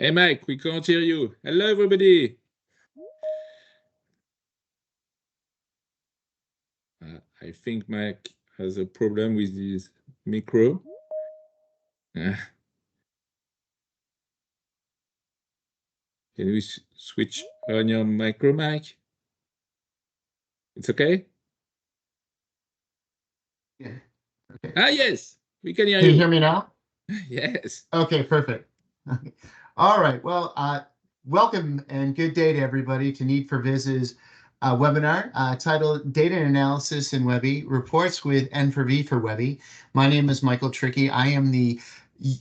Hey, Mike, we can't hear you. Hello, everybody. I think Mike has a problem with his micro. Can we switch on your micro, Mike? It's okay? Yeah. Okay. Yes, we can hear you. Can you hear me now? Yes. Okay, perfect. All right. Well, welcome and good day to everybody to Need for Viz's webinar titled Data Analysis in Webi, Reports with N4V for Webi. My name is Michael Trickey. I am the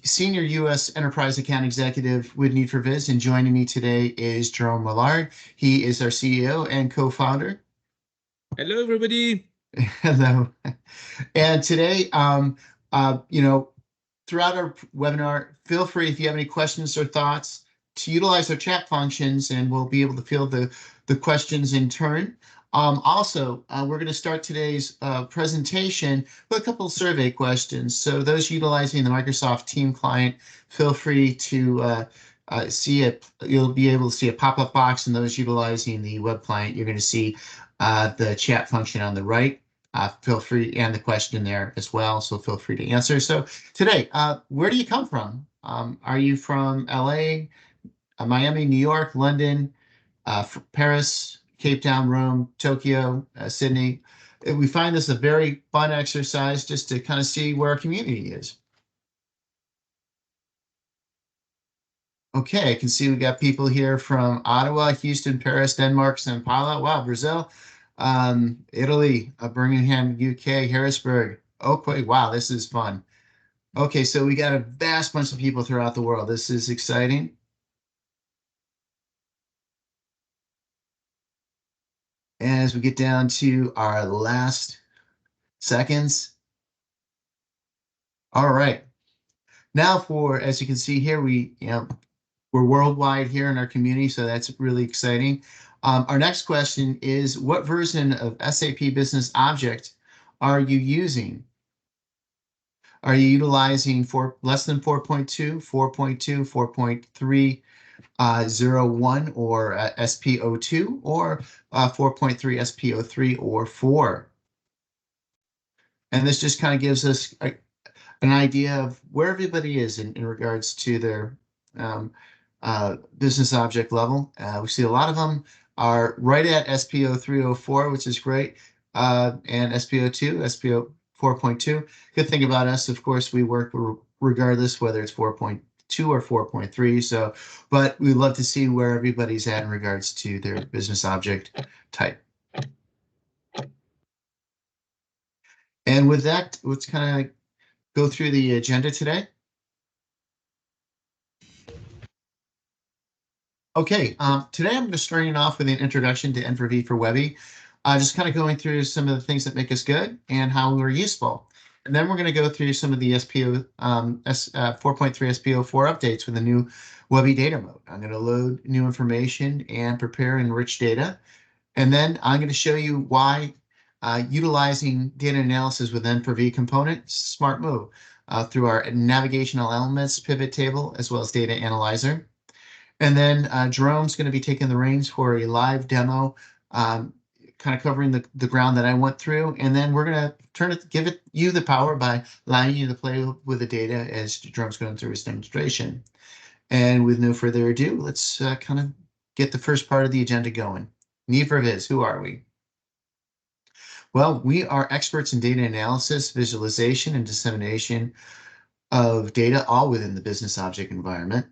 Senior U.S. Enterprise Account Executive with Need for Viz, and joining me today is Jerome Millard. He is our CEO and co-founder. Hello, everybody. Hello. And today, throughout our webinar, feel free if you have any questions or thoughts to utilize our chat functions, and we'll be able to field the questions in turn. Also, we're going to start today's presentation with a couple of survey questions. So those utilizing the Microsoft Team client, feel free to see it. You'll be able to see a pop-up box, and those utilizing the web client, you're going to see the chat function on the right. Feel free, and the question there as well, so feel free to answer. So today, where do you come from? Are you from LA, Miami, New York, London, Paris, Cape Town, Rome, Tokyo, Sydney? We find this a very fun exercise just to kind of see where our community is. Okay, I can see we got people here from Ottawa, Houston, Paris, Denmark, São Paulo. Wow, Brazil. Italy, Birmingham, UK, Harrisburg. Okay, wow, this is fun. Okay, so we got a vast bunch of people throughout the world. This is exciting. As we get down to our last seconds. All right. Now as you can see here, we're worldwide here in our community, so that's really exciting. Our next question is, what version of SAP Business Object are you using? Are you utilizing less than 4.2, 4.2, 4.301, or SPO2, or 4.3 SPO3 or 4? And this just kind of gives us an idea of where everybody is in regards to their business object level. We see a lot of them are right at SPO 304, which is great, and SPO2, SPO 4.2. Good thing about us, of course, we work regardless whether it's 4.2 or 4.3. So, but we'd love to see where everybody's at in regards to their business object type. And with that, let's kind of go through the agenda today. Okay, today I'm just starting off with an introduction to N4V for Webi, just kind of going through some of the things that make us good and how we're useful. And then we're going to go through some of the SPO 4.3 SPO4 updates with the new Webi data mode. I'm going to load new information and prepare enriched data. And then I'm going to show you why utilizing data analysis with N4V component, smart move, through our navigational elements pivot table, as well as data analyzer. And then Jerome's going to be taking the reins for a live demo, kind of covering the ground that I went through. And then we're going to give you the power by allowing you to play with the data as Jerome's going through his demonstration. And with no further ado, let's kind of get the first part of the agenda going. N4Viz, who are we? Well, we are experts in data analysis, visualization, and dissemination of data, all within the business object environment.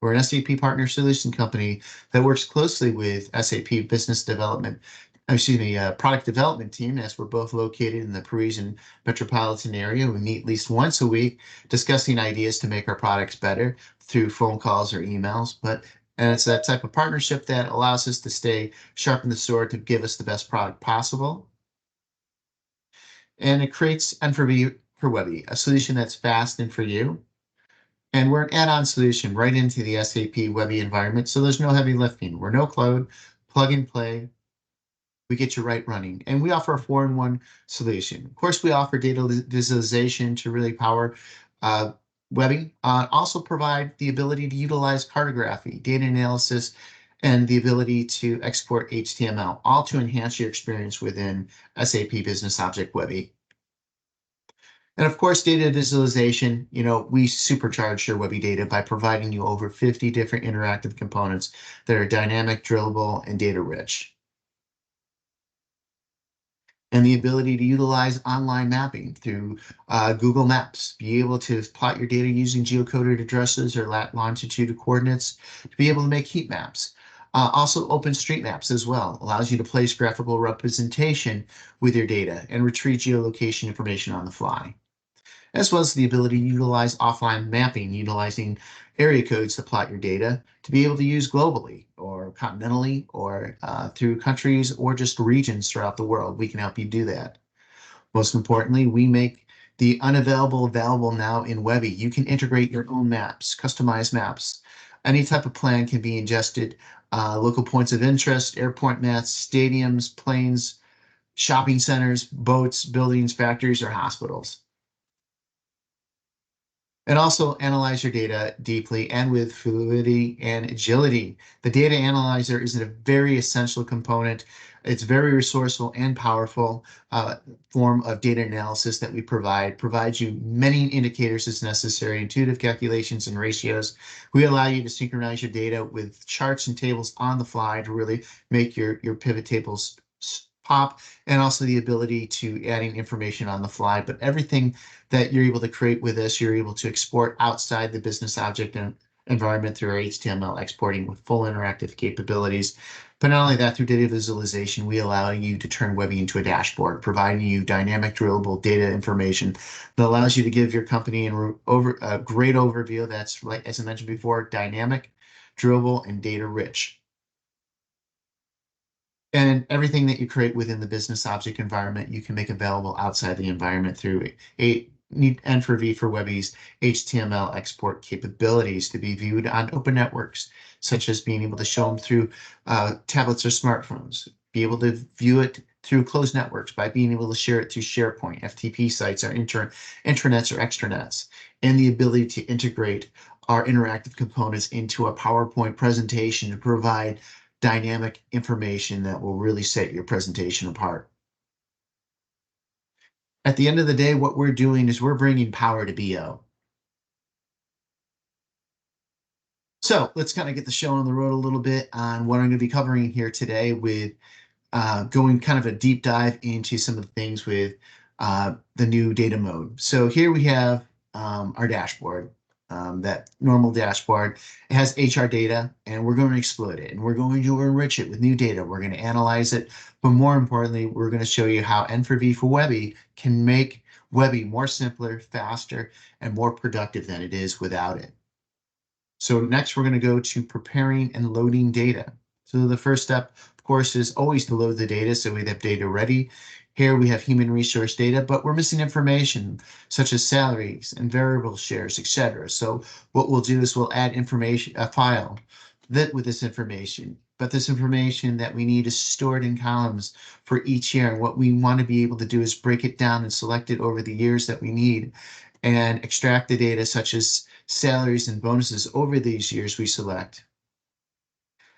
We're an SAP partner solution company that works closely with SAP business development, product development team, as we're both located in the Parisian metropolitan area. We meet at least once a week discussing ideas to make our products better through phone calls or emails. And it's that type of partnership that allows us to stay sharp in the sword to give us the best product possible. And it creates N4V for WebI, a solution that's fast and for you. And we're an add-on solution right into the SAP Webi environment, so there's no heavy lifting. We're no cloud, plug and play. We get you right running. And we offer a 4-in-1 solution. Of course, we offer data visualization to really power Webi. Also provide the ability to utilize cartography, data analysis, and the ability to export HTML, all to enhance your experience within SAP Business Object Webi. And of course, data visualization, we supercharge your Webi data by providing you over 50 different interactive components that are dynamic, drillable, and data rich. And the ability to utilize online mapping through Google Maps, be able to plot your data using geocoded addresses or longitude coordinates, to be able to make heat maps. Also OpenStreetMaps as well, allows you to place graphical representation with your data and retrieve geolocation information on the fly, as well as the ability to utilize offline mapping, utilizing area codes to plot your data to be able to use globally or continentally or through countries or just regions throughout the world. We can help you do that. Most importantly, we make the unavailable available now in Webi. You can integrate your own maps, customized maps. Any type of plan can be ingested. Local points of interest, airport maps, stadiums, planes, shopping centers, boats, buildings, factories, or hospitals. And also analyze your data deeply and with fluidity and agility. The data analyzer is a very essential component. It's very resourceful and powerful form of data analysis that we provides you many indicators as necessary, intuitive calculations and ratios. We allow you to synchronize your data with charts and tables on the fly to really make your pivot tables pop, and also the ability to adding information on the fly. But everything that you're able to create with this, you're able to export outside the business object environment through our HTML exporting with full interactive capabilities. But not only that, through data visualization, we allow you to turn Webi into a dashboard, providing you dynamic, drillable data information that allows you to give your company a great overview that's, like as I mentioned before, dynamic, drillable, and data rich. And everything that you create within the business object environment, you can make available outside the environment through N4V for WebI's HTML export capabilities to be viewed on open networks, such as being able to show them through tablets or smartphones, be able to view it through closed networks by being able to share it through SharePoint, FTP sites, or intranets or extranets, and the ability to integrate our interactive components into a PowerPoint presentation to provide dynamic information that will really set your presentation apart. At the end of the day, what we're doing is we're bringing power to BO. So let's kind of get the show on the road a little bit on what I'm going to be covering here today, with going kind of a deep dive into some of the things with the new data mode. So here we have our dashboard. That normal dashboard. It has HR data, and we're going to exploit it, and we're going to enrich it with new data. We're going to analyze it, but more importantly, we're going to show you how N4V for WebI can make WebI more simpler, faster, and more productive than it is without it. So next, we're going to go to preparing and loading data. So the first step, of course, is always to load the data, so we have data ready. Here we have human resource data, but we're missing information such as salaries and variable shares, etc. So what we'll do is we'll add information, a file that with this information, but this information that we need is stored in columns for each year. And what we want to be able to do is break it down and select it over the years that we need and extract the data such as salaries and bonuses over these years we select.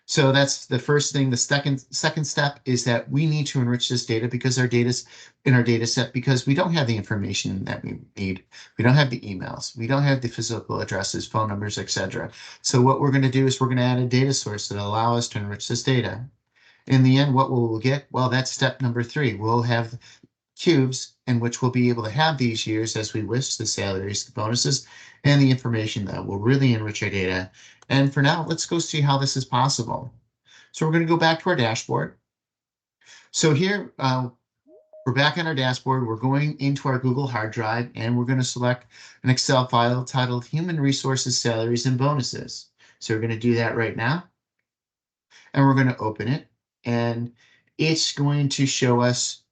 So that's the first thing. The second step is that we need to enrich this data because our data's in our data set because we don't have the information that we need. We don't have the emails. We don't have the physical addresses, phone numbers, etc. So what we're going to do is we're going to add a data source that allow us to enrich this data. In the end, what will we get? Well, that's step number 3. We'll have cubes in which we'll be able to have these years as we wish, the salaries, the bonuses, and the information that will really enrich our data. And for now, let's go see how this is possible. So we're going to go back to our dashboard. So here, we're back on our dashboard. We're going into our Google hard drive, and we're going to select an Excel file titled Human Resources, Salaries, and Bonuses. So we're going to do that right now. And we're going to open it. And it's going to show us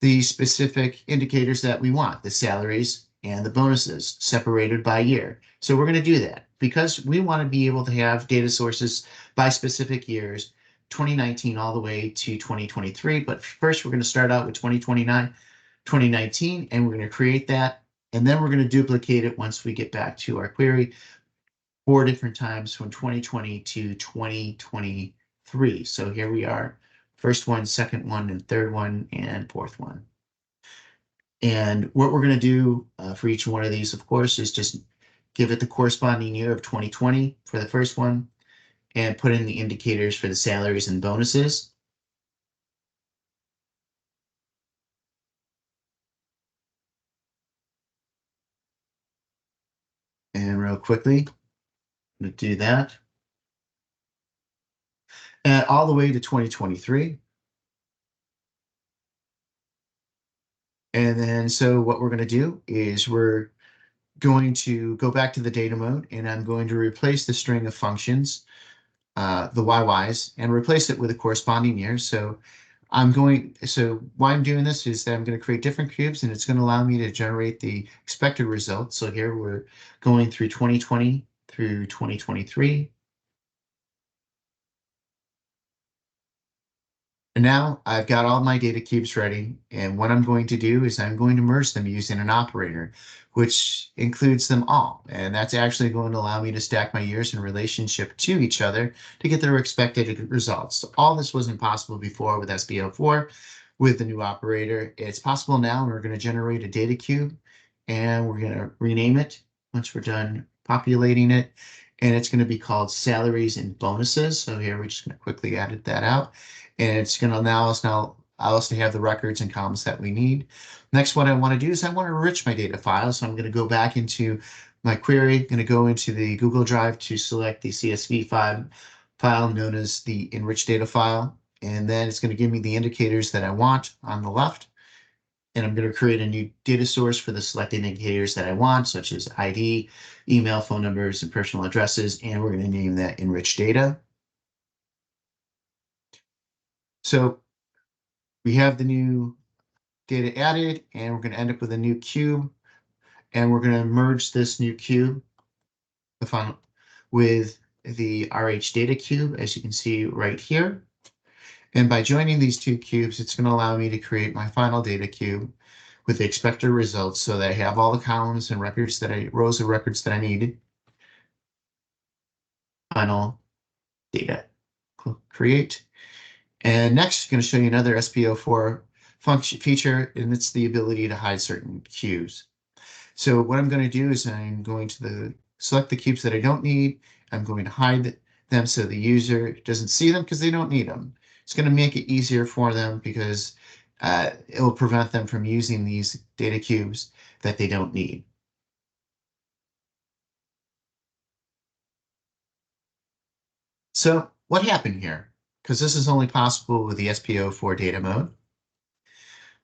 the specific indicators that we want, the salaries and the bonuses separated by year. So we're going to do that because we want to be able to have data sources by specific years, 2019 all the way to 2023. But first, we're going to start out with 2019, and we're going to create that. And then we're going to duplicate it once we get back to our query 4 different times from 2020 to 2023. So here we are. First one, second one, and third one, and fourth one. And what we're going to do for each one of these, of course, is just give it the corresponding year of 2020 for the first one and put in the indicators for the salaries and bonuses. And real quickly, I'm going to do that. And all the way to 2023. And then, so what we're going to do is we're going to go back to the data mode, and I'm going to replace the string of functions, the YYs, and replace it with a corresponding year. So why I'm doing this is that I'm going to create different cubes, and it's going to allow me to generate the expected results. So here we're going through 2020 through 2023. And now I've got all my data cubes ready, and what I'm going to do is I'm going to merge them using an operator, which includes them all. And that's actually going to allow me to stack my years in relationship to each other to get their expected results. So all this wasn't possible before with SPO4. With the new operator, it's possible now, and we're going to generate a data cube, and we're going to rename it once we're done populating it. And it's going to be called salaries and bonuses. So here we're just going to quickly edit that out. And it's going to allow us to have the records and columns that we need. Next, what I want to do is I want to enrich my data file. So I'm going to go back into my query, going to go into the Google Drive to select the CSV file known as the enriched data file. And then it's going to give me the indicators that I want on the left. And I'm going to create a new data source for the selected indicators that I want, such as ID, email, phone numbers, and personal addresses. And we're going to name that enriched data. So we have the new data added, and we're going to end up with a new cube. And we're going to merge this new cube with the RH data cube, as you can see right here. And by joining these two cubes, it's going to allow me to create my final data cube with the expected results so that I have all the columns and rows of records that I need. Final data. Click create. And next, I'm going to show you another SPO4 function feature, and it's the ability to hide certain cubes. So what I'm going to do is I'm going to select the cubes that I don't need. I'm going to hide them so the user doesn't see them because they don't need them. It's going to make it easier for them because it will prevent them from using these data cubes that they don't need. So what happened here? Because this is only possible with the SPO4 data mode.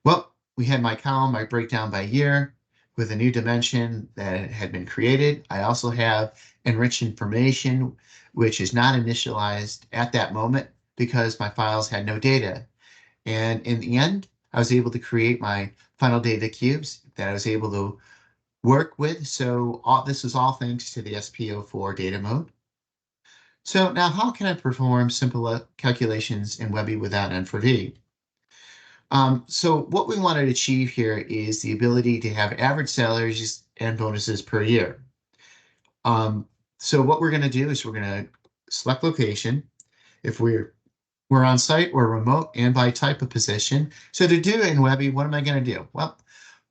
Well, we had my column, my breakdown by year with a new dimension that had been created. I also have enriched information, which is not initialized at that moment because my files had no data. And in the end, I was able to create my final data cubes that I was able to work with. So this is all thanks to the SP04 data mode. So now how can I perform simple calculations in Webi without N4V? So what we want to achieve here is the ability to have average salaries and bonuses per year. So what we're going to do is we're going to select location. If we're on site or remote, and by type of position. So to do in Webi, what am I going to do? Well,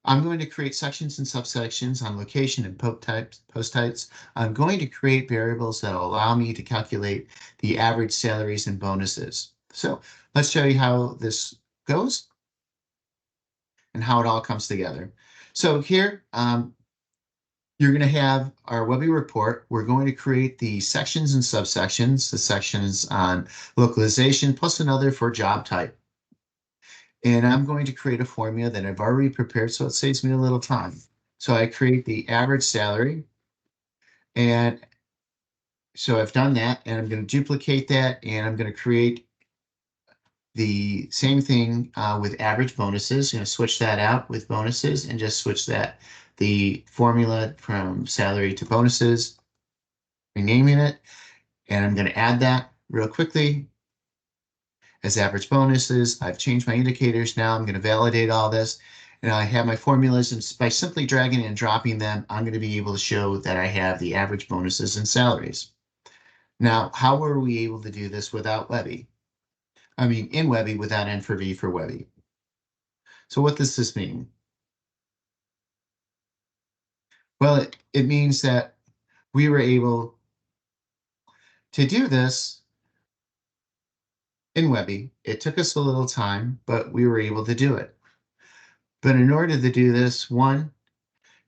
I'm going to create sections and subsections on location and post types. I'm going to create variables that will allow me to calculate the average salaries and bonuses. So let's show you how this goes and how it all comes together. So here, you're going to have our Webi report. We're going to create the sections and subsections, the sections on localization, plus another for job type. And I'm going to create a formula that I've already prepared, so it saves me a little time. So I create the average salary. And so I've done that, and I'm going to duplicate that, and I'm going to create the same thing with average bonuses. I'm going to switch that out with bonuses and just switch the formula from salary to bonuses, renaming it. And I'm going to add that real quickly as average bonuses. I've changed my indicators now. I'm going to validate all this. And I have my formulas, and by simply dragging and dropping them, I'm going to be able to show that I have the average bonuses and salaries. Now, how were we able to do this without Webi? I mean, in Webi without N4V for Webi. So what does this mean? Well, it means that we were able to do this in Webi. It took us a little time, but we were able to do it. But in order to do this, one,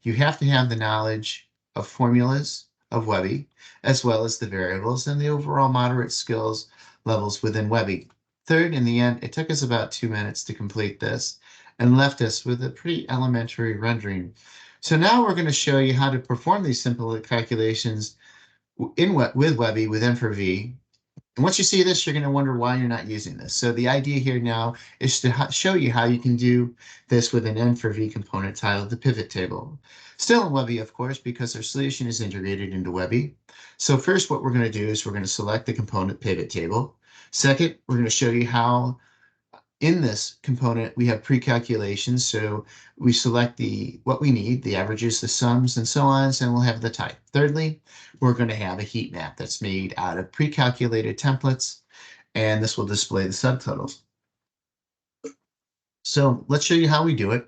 you have to have the knowledge of formulas of Webi, as well as the variables and the overall moderate skills levels within Webi. Third, in the end, it took us about 2 minutes to complete this and left us with a pretty elementary rendering. So now we're going to show you how to perform these simple calculations with Webi with N4V. And once you see this, you're going to wonder why you're not using this. So the idea here now is to show you how you can do this with an N4V component titled the pivot table. Still in Webi, of course, because our solution is integrated into Webi. So first, what we're going to do is we're going to select the component pivot table. Second, we're going to show you how in this component we have pre-calculations. So we select what we need, the averages, the sums, and so on, and we'll have the type. Thirdly, we're going to have a heat map that's made out of pre-calculated templates, and this will display the subtotals. So let's show you how we do it.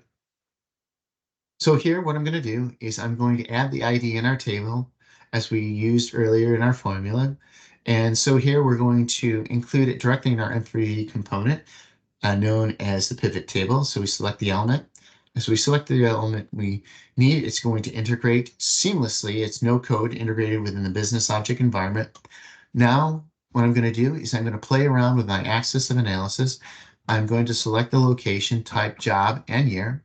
So here, what I'm going to do is I'm going to add the ID in our table as we used earlier in our formula. And so here we're going to include it directly in our N4V component known as the pivot table. So we select the element. As we select the element we need, it's going to integrate seamlessly. It's no code integrated within the business object environment. Now, what I'm going to do is I'm going to play around with my axis of analysis. I'm going to select the location, type, job, and year.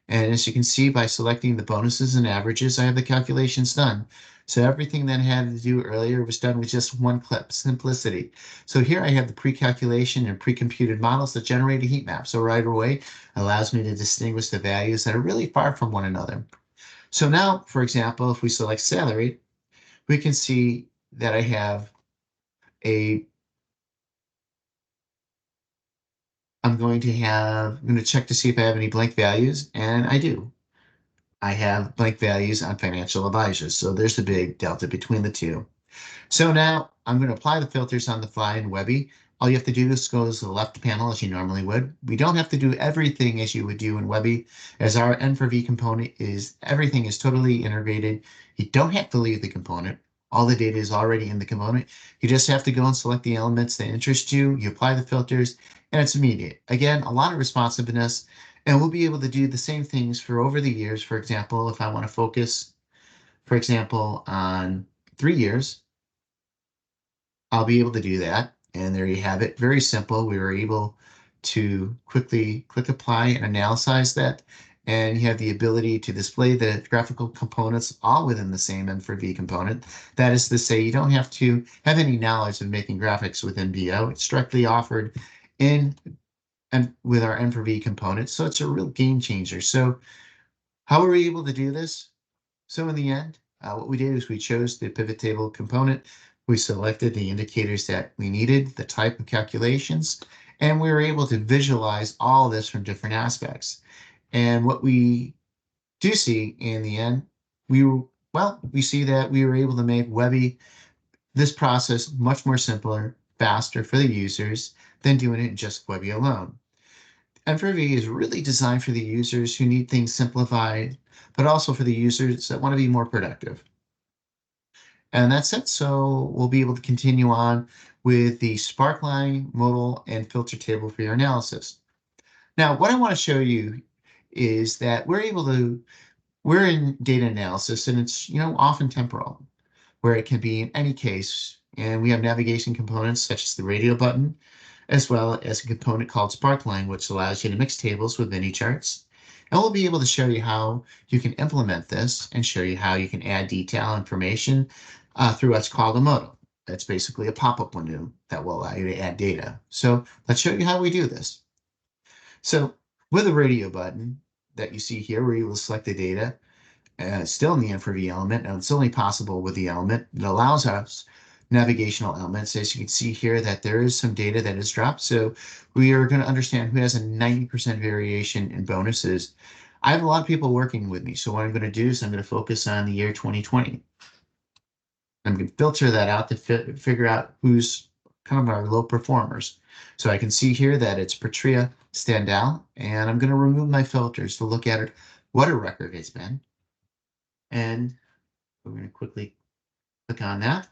And as you can see, by selecting the bonuses and averages, I have the calculations done. So everything that I had to do earlier was done with just one click, simplicity. So here I have the pre-calculation and pre-computed models that generate a heat map. So right away, it allows me to distinguish the values that are really far from one another. So now, for example, if we select salary, we can see that I have I'm going to check to see if I have any blank values, and I do. I have blank values on financial advisors. So there's the big delta between the two. So now I'm going to apply the filters on the fly in Webi. All you have to do is go to the left panel as you normally would. We don't have to do everything as you would do in Webi, as our N4V component everything is totally integrated. You don't have to leave the component. All the data is already in the component. You just have to go and select the elements that interest you. You apply the filters, and it's immediate. Again, a lot of responsiveness, and we'll be able to do the same things for over the years. For example, if I want to focus, for example, on 3 years, I'll be able to do that. And there you have it. Very simple. We were able to quickly click apply and analyze that. And you have the ability to display the graphical components all within the same N4V component. That is to say, you don't have to have any knowledge of making graphics within BO. It's directly offered in and with our N4V components. So it's a real game changer. So how were we able to do this? So in the end, what we did is we chose the pivot table component. We selected the indicators that we needed, the type of calculations, and we were able to visualize all this from different aspects. And what we do see in the end, we see that we were able to make Webi, this process, much more simpler, faster for the users than doing it in just Webi alone. N4V is really designed for the users who need things simplified, but also for the users that want to be more productive. And that's it. So we'll be able to continue on with the Sparkline, Modal, and filter table for your analysis. Now, what I want to show you is that we're in data analysis, and it's, often temporal, where it can be in any case. And we have navigation components such as the radio button, as well as a component called Sparkline, which allows you to mix tables with mini charts. And we'll be able to show you how you can implement this and show you how you can add detail information through what's called a modal. That's basically a pop-up window that will allow you to add data. So let's show you how we do this. So with the radio button that you see here, where you will select the data, still in the N4V element, and it's only possible with the element. It allows us navigational elements. As you can see here, that there is some data that is dropped. So we are going to understand who has a 90% variation in bonuses. I have a lot of people working with me. So what I'm going to do is I'm going to focus on the year 2020. I'm going to filter that out to figure out who's kind of our low performers. So I can see here that it's Patria Standal, and I'm going to remove my filters to look at it, what her record has been. And we're going to quickly click on that.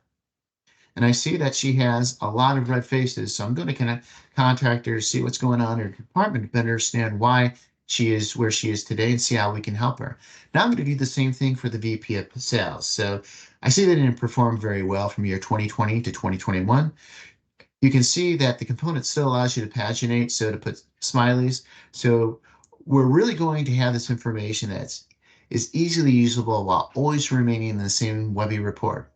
And I see that she has a lot of red faces. So I'm going to contact her, see what's going on in her department, better understand why she is where she is today and see how we can help her. Now I'm going to do the same thing for the VP of sales. So I see that it didn't perform very well from year 2020 to 2021. You can see that the component still allows you to paginate, so to put smileys. So we're really going to have this information that's is easily usable while always remaining in the same Webi report.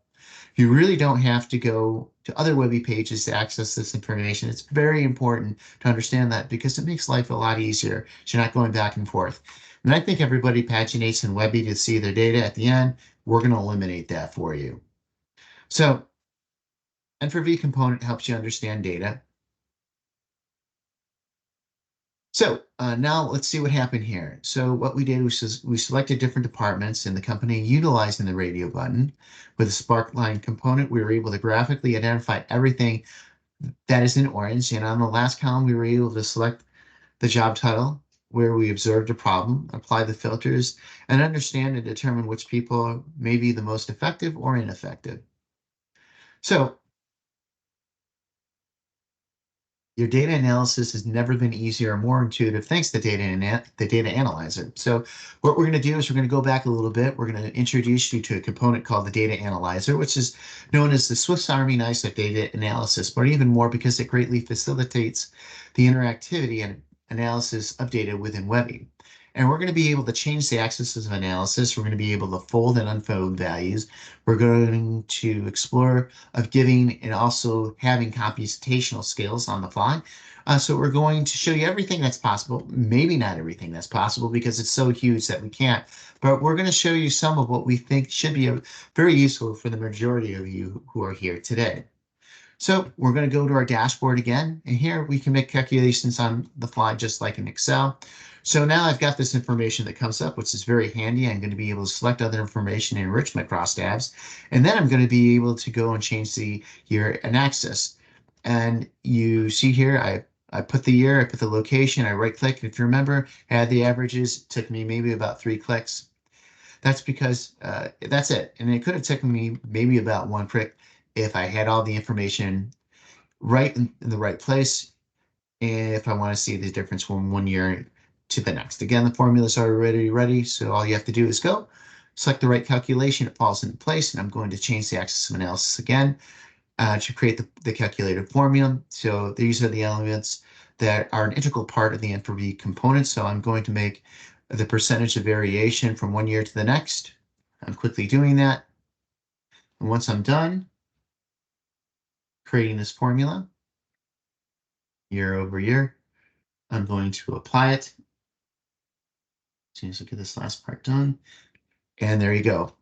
You really don't have to go to other Webi pages to access this information. It's very important to understand that because it makes life a lot easier. So you're not going back and forth. And I think everybody paginates in Webi to see their data at the end. We're going to eliminate that for you. So N4V component helps you understand data. So now let's see what happened here. So what we did was we selected different departments in the company utilizing the radio button. With the Sparkline component, we were able to graphically identify everything that is in orange. And on the last column, we were able to select the job title where we observed a problem, apply the filters, and understand and determine which people may be the most effective or ineffective. So your data analysis has never been easier or more intuitive thanks to the data analyzer. So what we're going to do is we're going to go back a little bit. We're going to introduce you to a component called the data analyzer, which is known as the Swiss Army knife of data analysis, but even more because it greatly facilitates the interactivity and analysis of data within Webi. And we're going to be able to change the axes of analysis. We're going to be able to fold and unfold values. We're going to explore of giving and also having computational skills on the fly. So we're going to show you everything that's possible, maybe not everything that's possible because it's so huge that we can't, but we're going to show you some of what we think should be very useful for the majority of you who are here today. So we're going to go to our dashboard again, and here we can make calculations on the fly just like in Excel. So now I've got this information that comes up, which is very handy. I'm going to be able to select other information and enrich my crosstabs, and then I'm going to be able to go and change the year and axis. And you see here, I put the year, I put the location, I right click. If you remember, add the averages, it took me maybe about 3 clicks. That's because that's it. And it could have taken me maybe about 1 click if I had all the information right in the right place, and if I want to see the difference from 1 year to the next. Again, the formulas are already ready, so all you have to do is go, select the right calculation, it falls into place, and I'm going to change the axis of analysis again to create the calculated formula. So these are the elements that are an integral part of the N4V component, so I'm going to make the percentage of variation from 1 year to the next. I'm quickly doing that. And once I'm done creating this formula, year over year, I'm going to apply it. As soon as I get this last part done. And there you go.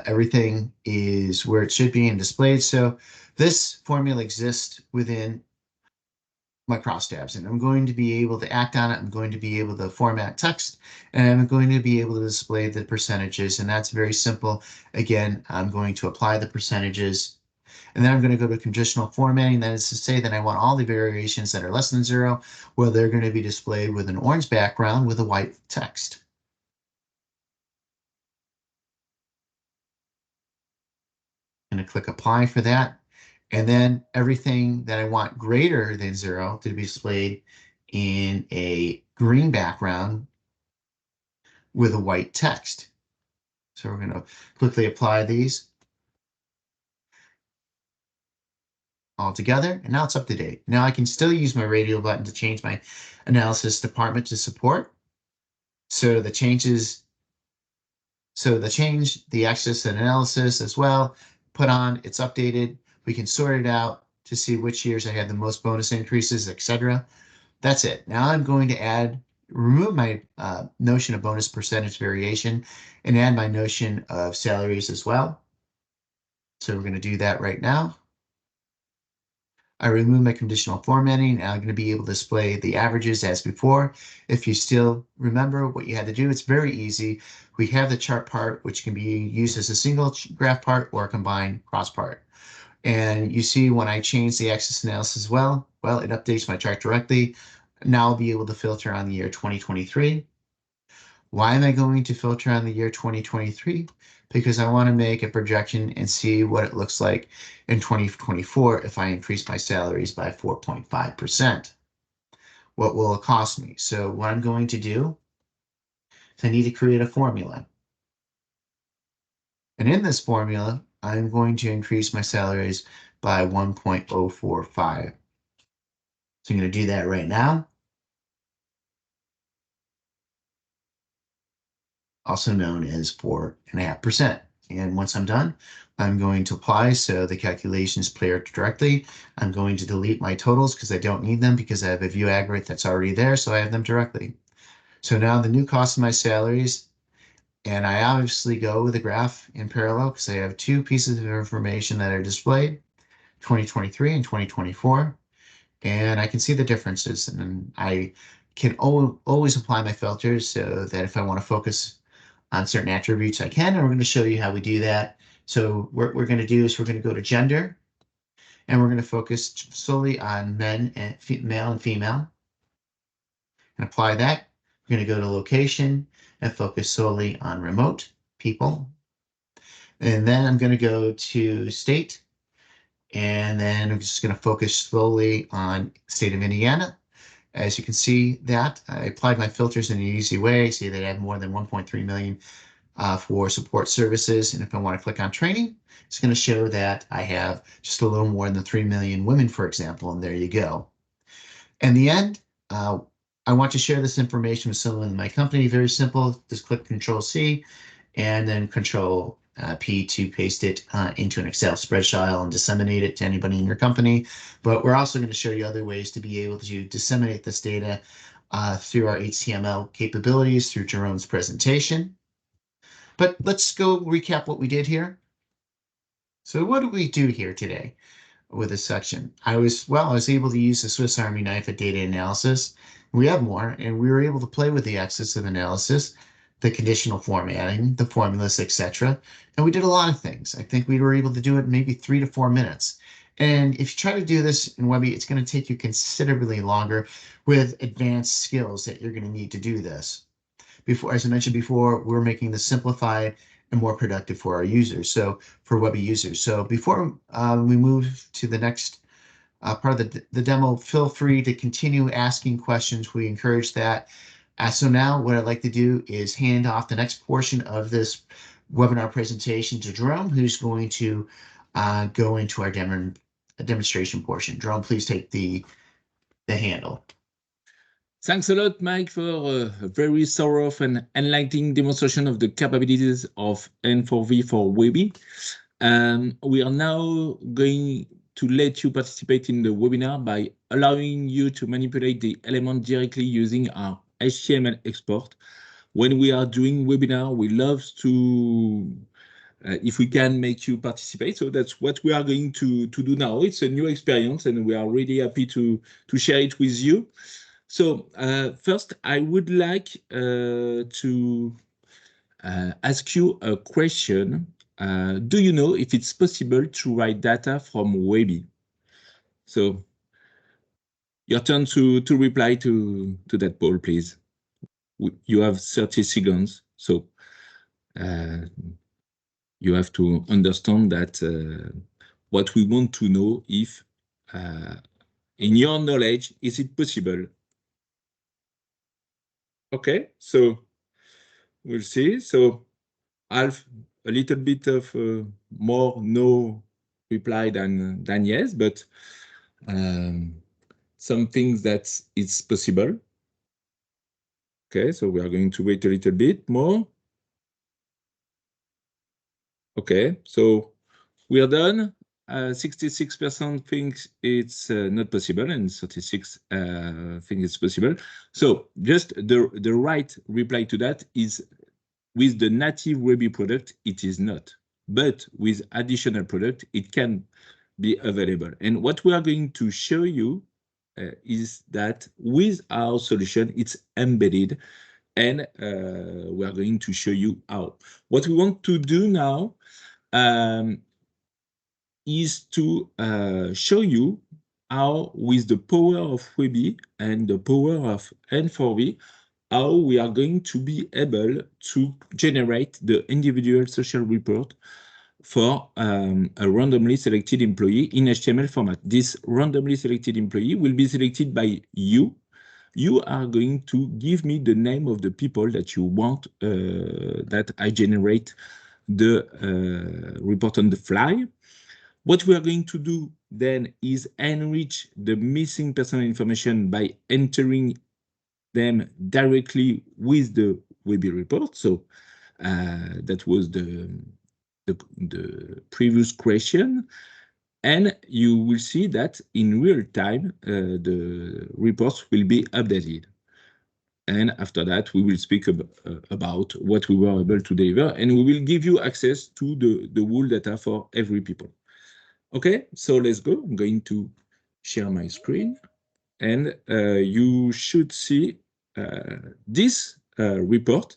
Everything is where it should be and displayed. So this formula exists within my crosstabs, and I'm going to be able to act on it. I'm going to be able to format text, and I'm going to be able to display the percentages, and that's very simple. Again, I'm going to apply the percentages, and then I'm going to go to conditional formatting. That is to say that I want all the variations that are less than 0, well, they're going to be displayed with an orange background with a white text. I'm going to click apply for that. And then everything that I want greater than 0 to be displayed in a green background with a white text. So we're going to quickly apply these all together, and now it's up to date. Now I can still use my radio button to change my analysis department to support. So the change, the access and analysis as well, put on, it's updated. We can sort it out to see which years I had the most bonus increases, etc. That's it. Now I'm going to remove my notion of bonus percentage variation and add my notion of salaries as well. So we're going to do that right now. I remove my conditional formatting, and I'm going to be able to display the averages as before. If you still remember what you had to do, it's very easy. We have the chart part, which can be used as a single graph part or a combined cross part. And you see when I change the axis analysis as well, it updates my chart directly. Now I'll be able to filter on the year 2023. Why am I going to filter on the year 2023? Because I want to make a projection and see what it looks like in 2024 if I increase my salaries by 4.5%. What will it cost me? So what I'm going to do is I need to create a formula. And in this formula, I'm going to increase my salaries by 1.045. So I'm going to do that right now. Also known as 4.5%. And once I'm done, I'm going to apply so the calculations play directly. I'm going to delete my totals because I don't need them because I have a view aggregate that's already there, so I have them directly. So now the new cost of my salaries, and I obviously go with the graph in parallel because I have two pieces of information that are displayed, 2023 and 2024, and I can see the differences, and I can always apply my filters so that if I want to focus on certain attributes I can, and we're going to show you how we do that. So what we're going to do is we're going to go to gender, and we're going to focus solely on men and male and female, and apply that. We're going to go to location and focus solely on remote people. And then I'm going to go to state, and then I'm just going to focus solely on state of Indiana. As you can see that I applied my filters in an easy way. See that I have more than 1.3 million for support services. And if I want to click on training, it's going to show that I have just a little more than 3 million women, for example, and there you go. In the end, I want to share this information with someone in my company. Very simple. Just click Control-C and then Control-P to paste it into an Excel spreadsheet file and disseminate it to anybody in your company. But we're also going to show you other ways to be able to disseminate this data through our HTML capabilities through Jerome's presentation. But let's go recap what we did here. So what did we do here today with this section? I was able to use the Swiss Army knife at data analysis. We have more, and we were able to play with the axis of analysis, the conditional formatting, the formulas, etc. And we did a lot of things. I think we were able to do it in maybe 3 to 4 minutes. And if you try to do this in Webi, it's going to take you considerably longer with advanced skills that you're going to need to do this. As I mentioned before, we're making this simplified and more productive for our users, so for Webi users. So before we move to the next part of the demo, feel free to continue asking questions. We encourage that. So now what I'd like to do is hand off the next portion of this webinar presentation to Jerome, who's going to go into our demonstration portion. Jerome, please take the handle. Thanks a lot, Mike, for a very thorough and enlightening demonstration of the capabilities of N4V for WEBI. We are now going to let you participate in the webinar by allowing you to manipulate the element directly using our HTML export. When we are doing webinar, we love to, if we can make you participate. So that's what we are going to do now. It's a new experience and we are really happy to share it with you. So first, I would like to ask you a question. Do you know if it's possible to write data from Webi? So your turn to reply to that poll, please. You have 30 seconds. So you have to understand that what we want to know if, in your knowledge, is it possible? Okay, so we'll see. So half, a little bit of more no reply than yes, but some things that it's possible. Okay, so we are going to wait a little bit more. Okay, so we are done. 66% thinks it's not possible, and 36 think it's possible. So just the right reply to that is, with the native Webi product, it is not. But with additional product, it can be available. And what we are going to show you is that with our solution, it's embedded, and we are going to show you how. What we want to do now is to show you how, with the power of Webi and the power of N4V, how we are going to be able to generate the individual social report for a randomly selected employee in HTML format. This randomly selected employee will be selected by you. You are going to give me the name of the people that you want that I generate the report on the fly. What we are going to do then is enrich the missing personal information by entering them directly with the Webi report. So that was the previous question. And you will see that in real time, the reports will be updated. And after that, we will speak about what we were able to deliver, and we will give you access to the whole data for every people. Okay, so let's go. I'm going to share my screen, and you should see this report,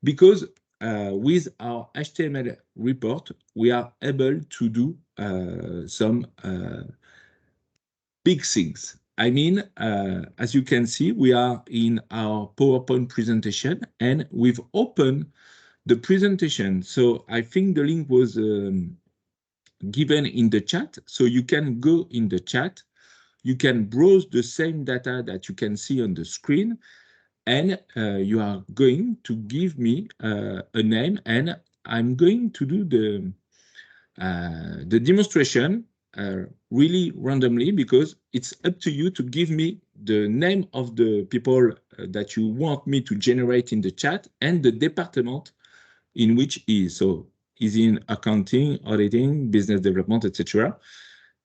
because with our HTML report, we are able to do some big things. I mean, as you can see, we are in our PowerPoint presentation, and we've opened the presentation. So I think the link was given in the chat. So you can go in the chat, you can browse the same data that you can see on the screen, and you are going to give me a name, and I'm going to do the demonstration really randomly, because it's up to you to give me the name of the people that you want me to generate in the chat and the department in which he is. So is in accounting, auditing, business development, etc.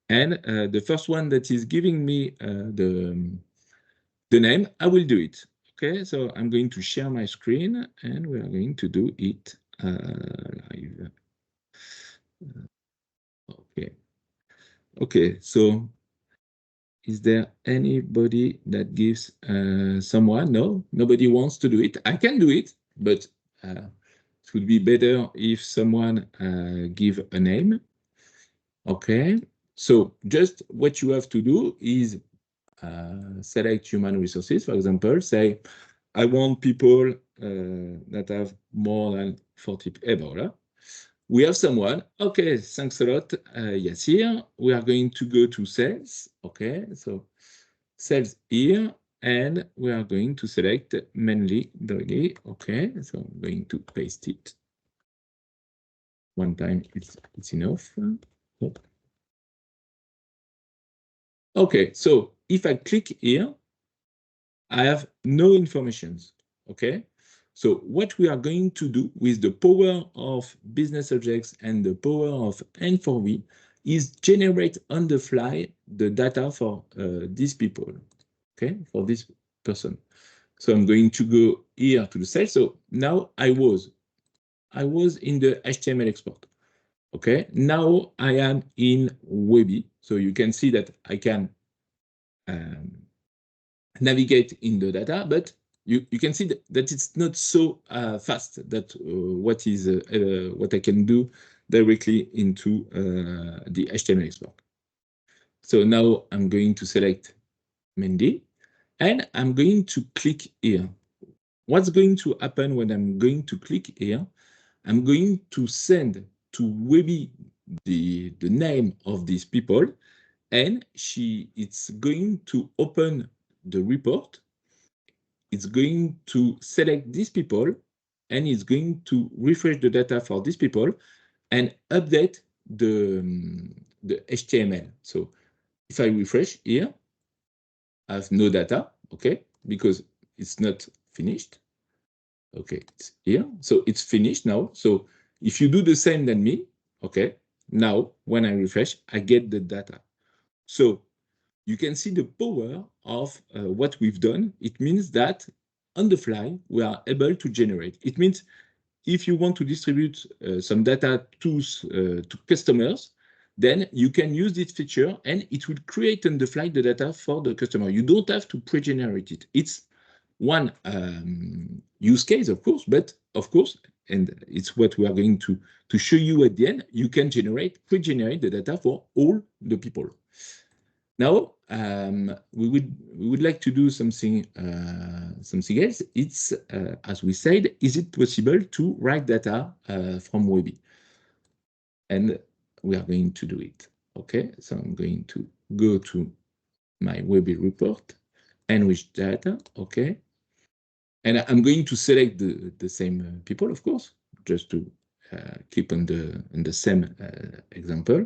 And the first one that is giving me the name, I will do it. Okay, so I'm going to share my screen, and we are going to do it live. Okay. Okay, so is there anybody that gives someone? No, nobody wants to do it. I can do it, but it would be better if someone give a name. Okay, so just what you have to do is select human resources, for example, say, I want people that have more than 40 people. We have someone. Okay, thanks a lot. Yes, here we are going to go to sales. Okay, so sales here, and we are going to select mainly Doggy. Okay, so I'm going to paste it. One time it's enough. Okay, so if I click here, I have no informations. Okay, so what we are going to do with the power of business objects and the power of N4V is generate on the fly the data for these people, okay, for this person. So I'm going to go here to the cell. So now I was in the HTML export. Okay, now I am in Webi. So you can see that I can navigate in the data, but you can see that it's not so fast that what I can do directly into the HTML export. So now I'm going to select Mendy and I'm going to click here. What's going to happen when I'm going to click here? I'm going to send to Webi the name of these people, and it's going to open the report. It's going to select these people, and it's going to refresh the data for these people and update the HTML. So if I refresh here, I have no data, okay, because it's not finished. Okay, it's here. So it's finished now. So if you do the same than me, okay, now when I refresh, I get the data. So you can see the power of what we've done. It means that on the fly, we are able to generate. It means if you want to distribute some data to customers, then you can use this feature and it will create on the fly the data for the customer. You don't have to pre-generate it. It's one use case, of course, but of course, and it's what we are going to show you at the end, you can pre-generate the data for all the people. Now, we would like to do something else. It's, as we said, is it possible to write data from Webi? And we are going to do it. Okay, so I'm going to go to my Webi report, enrich data, okay. And I'm going to select the same people, of course, just to keep on the same example.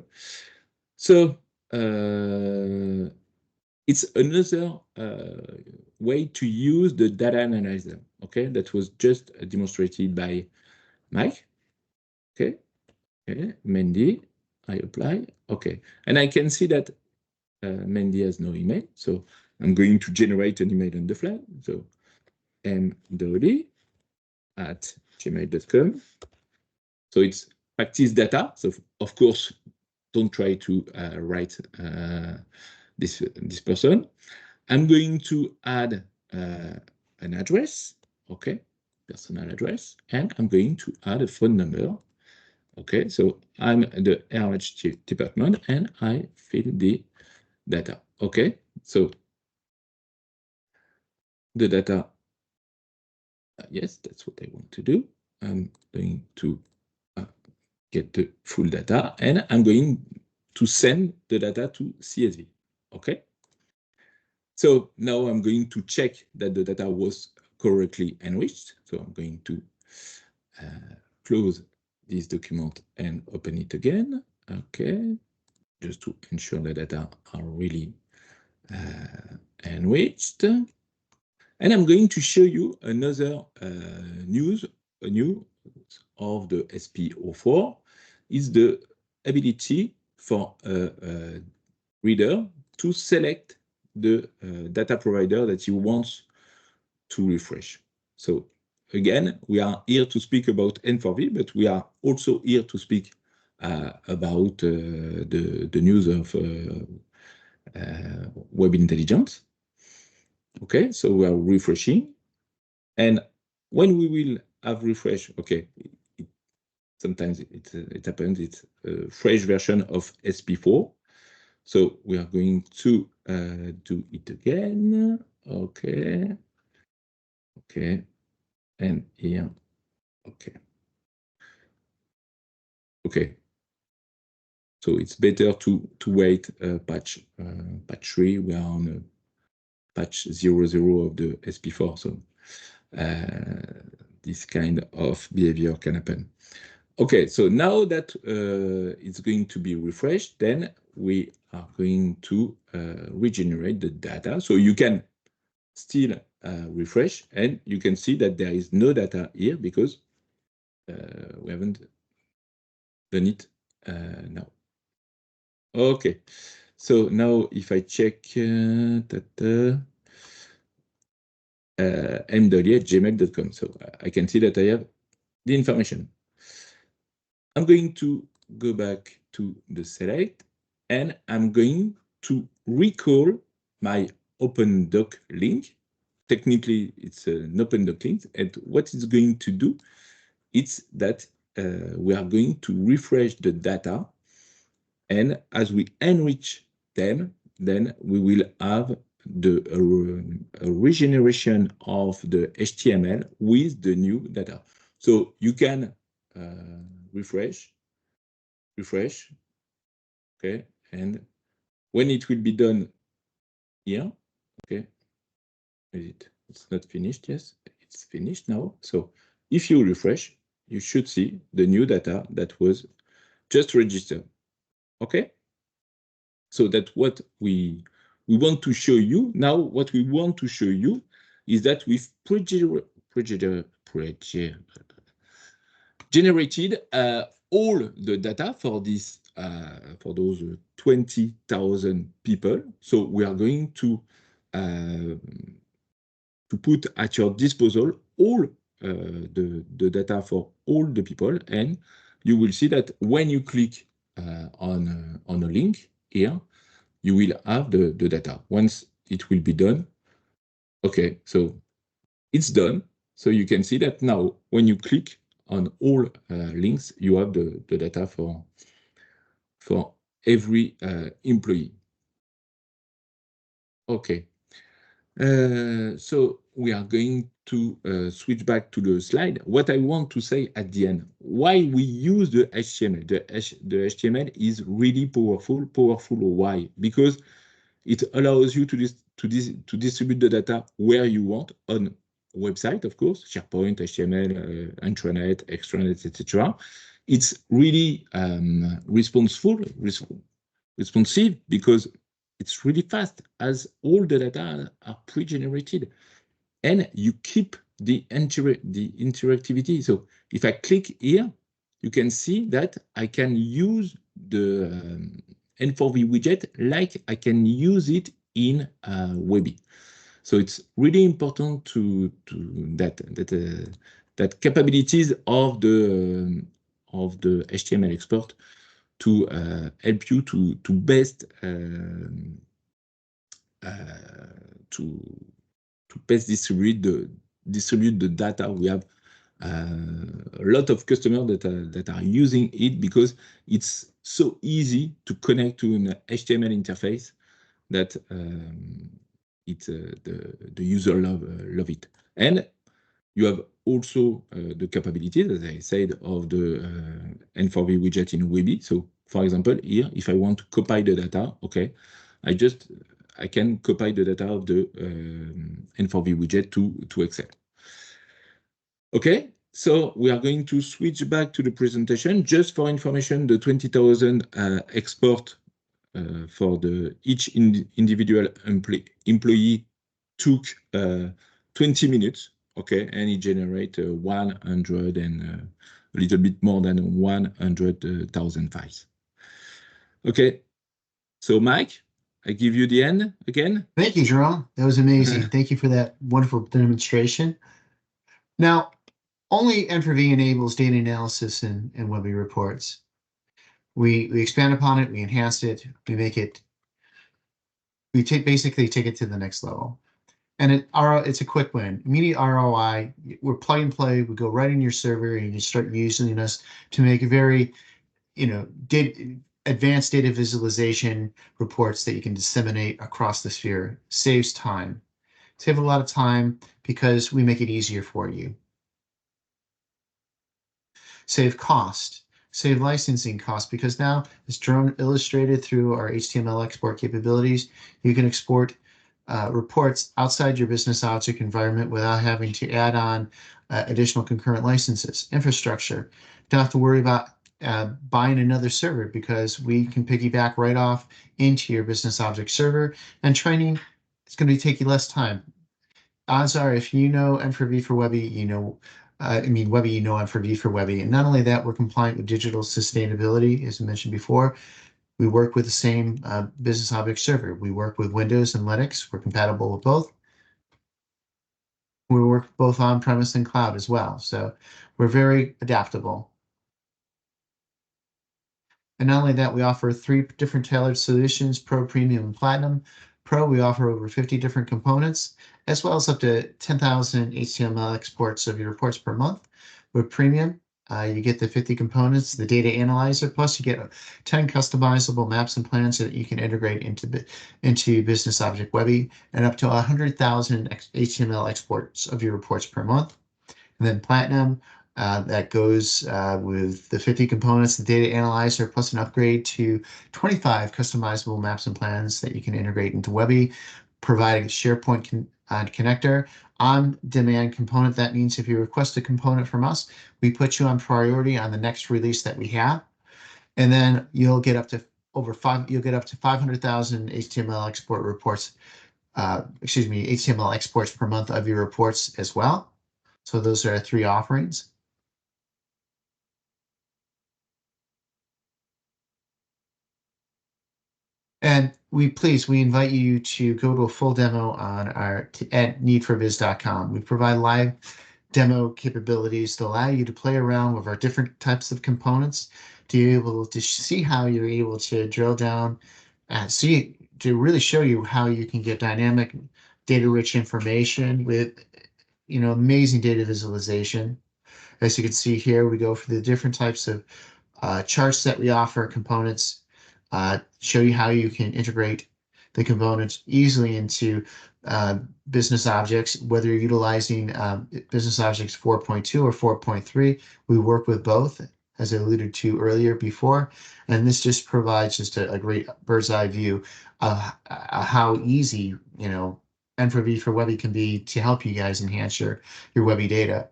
So it's another way to use the data analyzer. Okay, that was just demonstrated by Mike. Okay, Mendy, I apply. Okay, and I can see that Mendy has no email, so I'm going to generate an email on the fly. So mdoli@gmail.com. So it's practice data. So of course, don't try to write this person. I'm going to add an address, okay, personal address, and I'm going to add a phone number. Okay, so I'm the RH department and I fill the data. Okay, so the data, yes, that's what I want to do. I'm going to get the full data and I'm going to send the data to CSV. Okay, so now I'm going to check that the data was correctly enriched. So I'm going to close this document and open it again. Okay, just to ensure the data are really enriched. And I'm going to show you another news of the SP04 is the ability for a reader to select the data provider that he wants to refresh. So again, we are here to speak about N4V, but we are also here to speak about the news of web intelligence. Okay, so we are refreshing. And when we will have refresh, okay, sometimes it happens, it's a fresh version of SP4. So we are going to do it again. Okay. Okay. And here, okay. Okay. So it's better to wait patch 3. We are on patch 0.0 of the SP4. So this kind of behavior can happen. Okay, so now that it's going to be refreshed, then we are going to regenerate the data. So you can still refresh, and you can see that there is no data here because we haven't done it now. Okay. So now if I check m.ly@gmail.com, so I can see that I have the information. I'm going to go back to the select, and I'm going to recall my OpenDoc link. Technically, it's an OpenDoc link, and what it's going to do, it's that we are going to refresh the data, and as we enrich them, then we will have the regeneration of the HTML with the new data. So you can refresh, okay, and when it will be done here, okay, it's not finished, yes, it's finished now. So if you refresh, you should see the new data that was just registered, okay? So that's what we want to show you. Now, what we want to show you is that we've generated all the data for this for those 20,000 people. So we are going to put at your disposal all the data for all the people, and you will see that when you click on a link here, you will have the data. Once it will be done, okay, so it's done. So you can see that now when you click on all links, you have the data for every employee. Okay. So we are going to switch back to the slide. What I want to say at the end, why we use the HTML. The HTML is really powerful. Powerful, why? Because it allows you to distribute the data where you want on website, of course, SharePoint, HTML, intranet, extranet, etc. It's really responsive because it's really fast as all the data are pre-generated, and you keep the interactivity. So if I click here, you can see that I can use the N4V widget like I can use it in Webi. So it's really important to that capabilities of the HTML export to help you to best distribute the data. We have a lot of customers that are using it because it's so easy to connect to an HTML interface that the user love it. And you have also the capabilities, as I said, of the N4V widget in Webi. So, for example, here, if I want to copy the data, okay, I can copy the data of the N4V widget to Excel. Okay, so we are going to switch back to the presentation. Just for information, the 20,000 export for each individual employee took 20 minutes, okay, and it generated 100 and a little bit more than 100,000 files. Okay, so Mike, I give you the end again. Thank you, Jerome. That was amazing. Thank you for that wonderful demonstration. Now, only N4V enables data analysis in Webi reports. We expand upon it, we enhance it, we make it, basically take it to the next level. And it's a quick win. Immediate ROI, we're plug and play, we go right in your server and you start using us to make a very, advanced data visualization reports that you can disseminate across the sphere. Saves time. Save a lot of time because we make it easier for you. Save cost. Save licensing costs because now, as Jerome illustrated through our HTML export capabilities, you can export reports outside your business object environment without having to add on additional concurrent licenses. Infrastructure. Don't have to worry about buying another server because we can piggyback right off into your business object server. And training, it's going to take you less time. Odds are, if you know N4V for Webi, you know Webi, you know N4V for Webi. And not only that, we're compliant with digital sustainability, as I mentioned before. We work with the same business object server. We work with Windows and Linux. We're compatible with both. We work both on-premise and cloud as well. So we're very adaptable. And not only that, we offer 3 different tailored solutions, Pro, Premium, and Platinum. Pro, we offer over 50 different components, as well as up to 10,000 HTML exports of your reports per month. With Premium, you get the 50 components, the data analyzer, plus you get 10 customizable maps and plans that you can integrate into Business Object Webi, and up to 100,000 HTML exports of your reports per month. And then Platinum, that goes with the 50 components, the data analyzer, plus an upgrade to 25 customizable maps and plans that you can integrate into Webi, providing a SharePoint connector, on-demand component. That means if you request a component from us, we put you on priority on the next release that we have, and then you'll get up to 500,000 HTML export reports. HTML exports per month of your reports as well. So those are our 3 offerings. And we invite you to go to a full demo on at need4viz.com. We provide live demo capabilities to allow you to play around with our different types of components, to be able to see how you're able to drill down and to really show you how you can get dynamic, data-rich information with amazing data visualization. As you can see here, we go for the different types of charts that we offer, components, show you how you can integrate the components easily into business objects, whether you're utilizing business objects 4.2 or 4.3. We work with both, as I alluded to earlier before, and this just provides just a great bird's eye view of how easy, N4V for Webi can be to help you guys enhance your Webi data.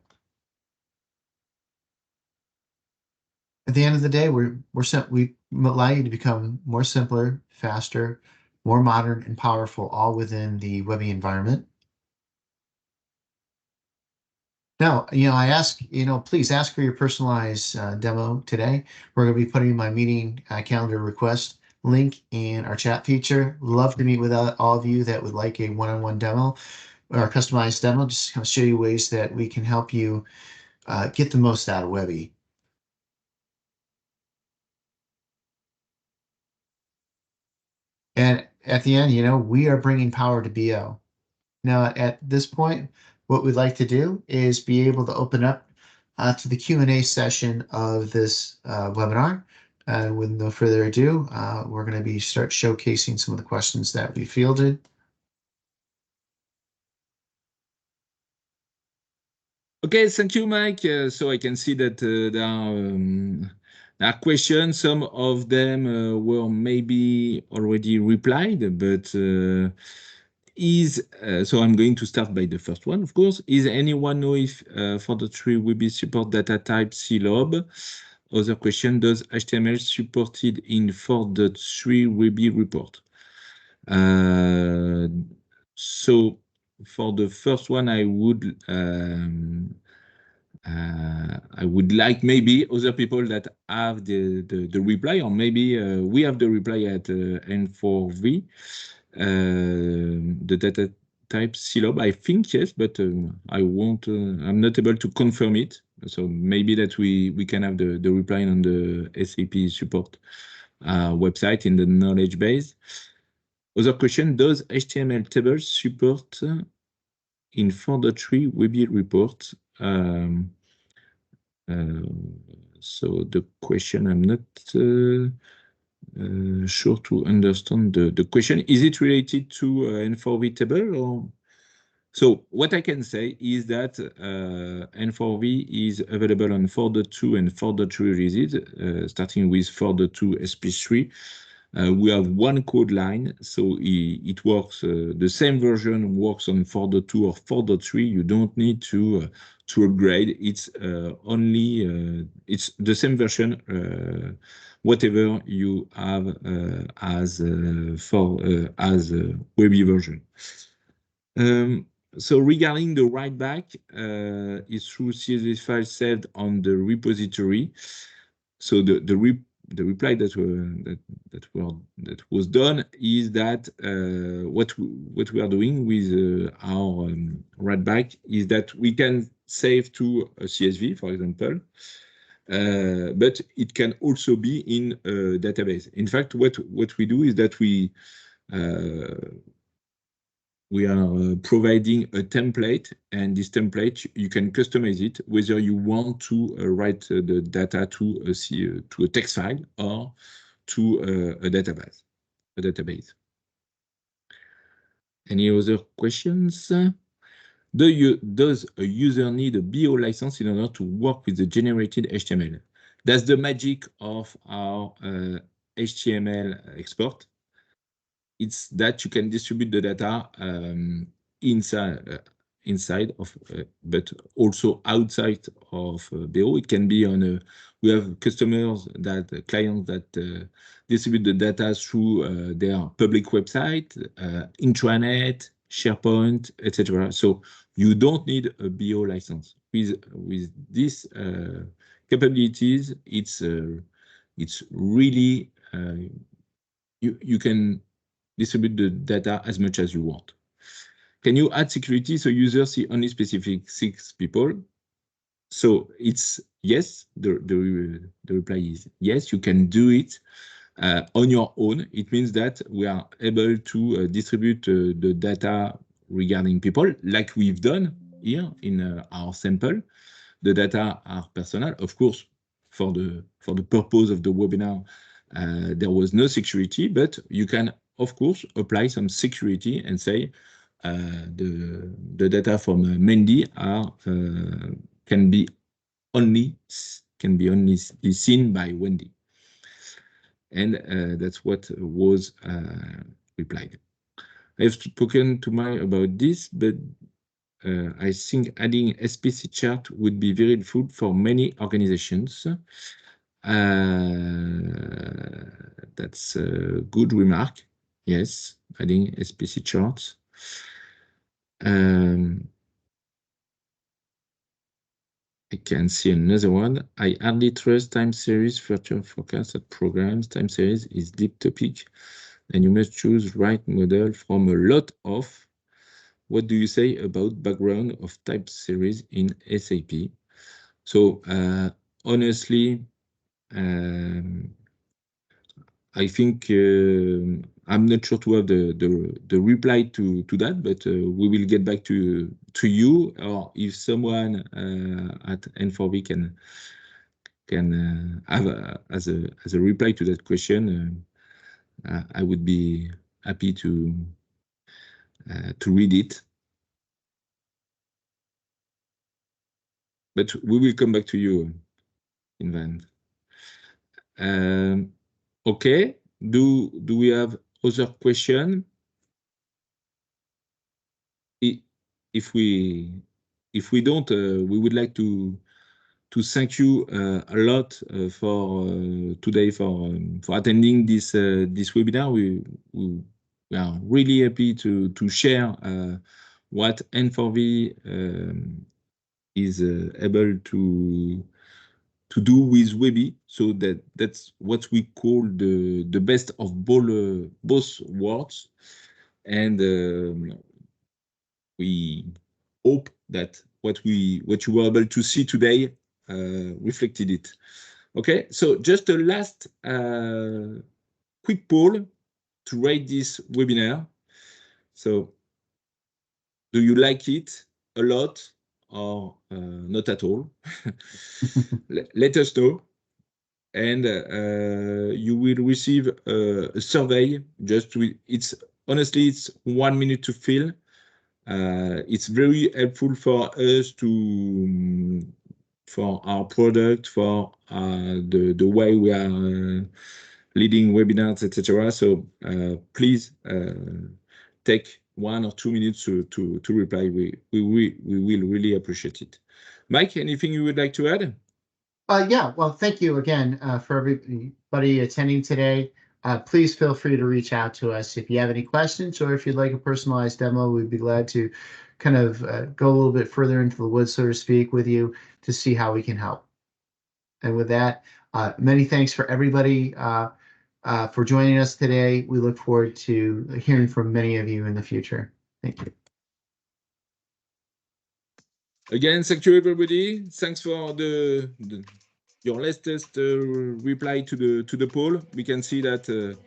At the end of the day, we allow you to become more simpler, faster, more modern, and powerful, all within the Webi environment. Now, I ask, please ask for your personalized demo today. We're going to be putting my meeting calendar request link in our chat feature. Love to meet with all of you that would like a one-on-one demo or a customized demo, just to kind of show you ways that we can help you get the most out of Webi. And at the end, we are bringing power to BO. Now, at this point, what we'd like to do is be able to open up to the Q&A session of this webinar. With no further ado, we're going to start showcasing some of the questions that we fielded. Okay, thank you, Mike. So I can see that there are questions. Some of them were maybe already replied, but so I'm going to start by the first one, of course. Is anyone know if for the 3 Webi support data type CLOB? Other question, does HTML supported in 4.3 Webi report? So for the first one, I would like maybe other people that have the reply, or maybe we have the reply at N4V, the data type CLOB. I think yes, but I won't. I'm not able to confirm it. So maybe that we can have the reply on the SAP support website in the knowledge base. Other question, does HTML tables support in 4.3 Webi report? So the question, I'm not sure to understand the question. Is it related to N4V table? Or so what I can say is that N4V is available on 4.2 and 4.3 releases, starting with 4.2 SP3. We have one code line, so it works. The same version works on 4.2 or 4.3. You don't need to upgrade. It's only it's the same version, whatever you have as Webi version. So regarding the write back, it's through CSV file saved on the repository. So the reply that that was done is that what we are doing with our writeback is that we can save to a CSV, for example, but it can also be in a database. In fact, what we do is that we are providing a template, and this template you can customize it whether you want to write the data to a text file or to a database. Any other questions? Does a user need a BO license in order to work with the generated HTML? That's the magic of our HTML export. It's that you can distribute the data inside of, but also outside of BO. It can be on we have customers clients that distribute the data through their public website, intranet, SharePoint, etc. So you don't need a BO license. With these capabilities, it's really you can distribute the data as much as you want. Can you add security so users see only specific 6 people? So it's yes, the reply is yes, you can do it on your own. It means that we are able to distribute the data regarding people like we've done here in our sample. The data are personal, of course, for the purpose of the webinar. There was no security, but you can, of course, apply some security and say the data from Mendy can be only seen by Wendy, and that's what was replied. I have spoken to Mike about this, but I think adding SPC chart would be very helpful for many organizations. That's a good remark. Yes, adding SPC charts. I can see another one. I hardly trust time series future forecasted programs. Time series is deep topic, and you must choose right model from a lot of. What do you say about background of type series in SAP? So honestly, I think I'm not sure to have the reply to that, but we will get back to you, or if someone at N4V can have as a reply to that question, I would be happy to read it. But we will come back to you, Invent. Okay. Do we have other question? If we don't, we would like to thank you a lot for today for attending this webinar. We are really happy to share what N4V is able to do with Webi. So that's what we call the best of both worlds, and we hope that what you were able to see today reflected it. Okay, so just a last quick poll to rate this webinar. So do you like it a lot or not at all? Let us know. And you will receive a survey. It's honestly, it's 1 minute to fill. It's very helpful for us for our product, for the way we are leading webinars, etc. So please take 1 or 2 minutes to reply. We will really appreciate it. Mike, anything you would like to add? Yeah, well, thank you again for everybody attending today. Please feel free to reach out to us if you have any questions, or if you'd like a personalized demo, we'd be glad to kind of go a little bit further into the woods, so to speak, with you to see how we can help. And with that, many thanks for everybody for joining us today. We look forward to hearing from many of you in the future. Thank you. Again, thank you, everybody. Thanks for your latest reply to the poll. We can see that 4.5,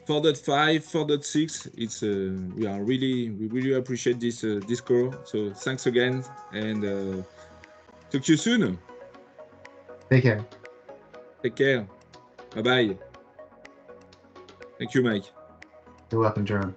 4.6. It's we really appreciate this score. So thanks again, and talk to you soon. Take care. Take care. Bye bye. Thank you, Mike. You're welcome, Jerome.